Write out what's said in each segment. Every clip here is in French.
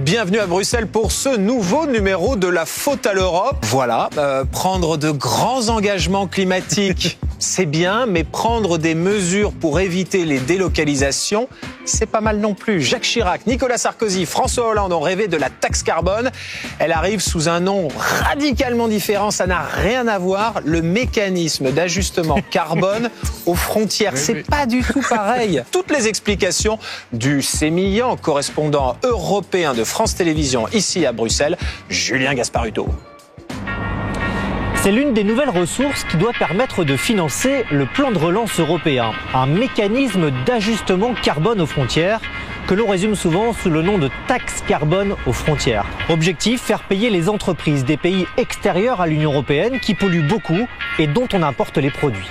Bienvenue à Bruxelles pour ce nouveau numéro de la faute à l'Europe. Voilà, prendre de grands engagements climatiques, c'est bien, mais prendre des mesures pour éviter les délocalisations, c'est pas mal non plus. Jacques Chirac, Nicolas Sarkozy, François Hollande ont rêvé de la taxe carbone. Elle arrive sous un nom radicalement différent, ça n'a rien à voir. Le mécanisme d'ajustement carbone aux frontières, c'est pas du tout pareil. Toutes les explications du sémillant correspondant européen de France Télévisions ici à Bruxelles, Julien Gasparuto. C'est l'une des nouvelles ressources qui doit permettre de financer le plan de relance européen, un mécanisme d'ajustement carbone aux frontières que l'on résume souvent sous le nom de taxe carbone aux frontières. Objectif, faire payer les entreprises des pays extérieurs à l'Union européenne qui polluent beaucoup et dont on importe les produits.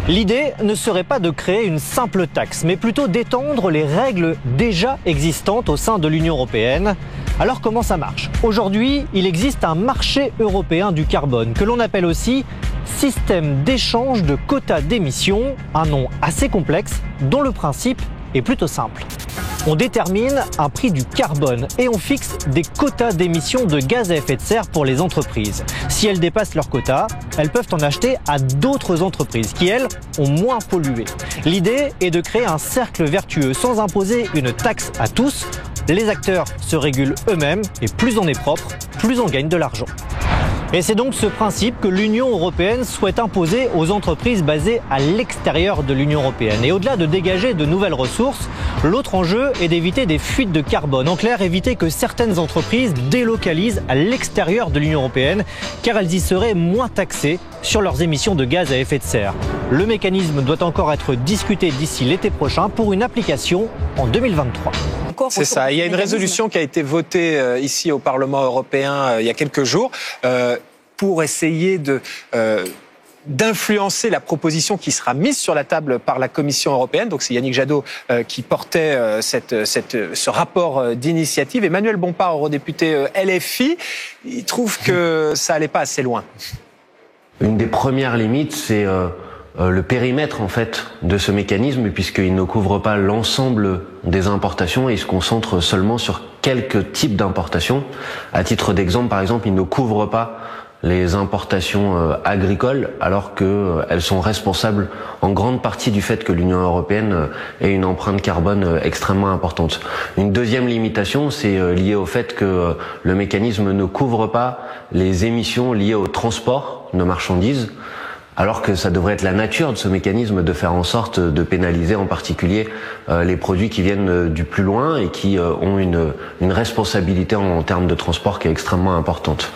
L'idée ne serait pas de créer une simple taxe, mais plutôt d'étendre les règles déjà existantes au sein de l'Union européenne. Alors comment ça marche? Aujourd'hui, il existe un marché européen du carbone, que l'on appelle aussi système d'échange de quotas d'émissions, un nom assez complexe dont le principe est plutôt simple. On détermine un prix du carbone et on fixe des quotas d'émissions de gaz à effet de serre pour les entreprises. Si elles dépassent leurs quotas, elles peuvent en acheter à d'autres entreprises qui, elles, ont moins pollué. L'idée est de créer un cercle vertueux sans imposer une taxe à tous. Les acteurs se régulent eux-mêmes et plus on est propre, plus on gagne de l'argent. Et c'est donc ce principe que l'Union européenne souhaite imposer aux entreprises basées à l'extérieur de l'Union européenne. Et au-delà de dégager de nouvelles ressources, l'autre enjeu est d'éviter des fuites de carbone. En clair, éviter que certaines entreprises délocalisent à l'extérieur de l'Union européenne, car elles y seraient moins taxées sur leurs émissions de gaz à effet de serre. Le mécanisme doit encore être discuté d'ici l'été prochain pour une application en 2023. C'est ça. Il y a une résolution qui a été votée ici au Parlement européen il y a quelques jours pour essayer d'influencer la proposition qui sera mise sur la table par la Commission européenne. Donc c'est Yannick Jadot qui portait ce rapport d'initiative. Emmanuel Bompard, eurodéputé LFI, il trouve que ça allait pas assez loin. Une des premières limites, c'est le périmètre en fait de ce mécanisme, puisqu'il ne couvre pas l'ensemble des importations et il se concentre seulement sur quelques types d'importations. À titre d'exemple, par exemple, il ne couvre pas les importations agricoles, alors qu'elles sont responsables en grande partie du fait que l'Union européenne ait une empreinte carbone extrêmement importante. Une deuxième limitation, c'est lié au fait que le mécanisme ne couvre pas les émissions liées au transport de marchandises, alors que ça devrait être la nature de ce mécanisme de faire en sorte de pénaliser en particulier les produits qui viennent du plus loin et qui ont une responsabilité en termes de transport qui est extrêmement importante.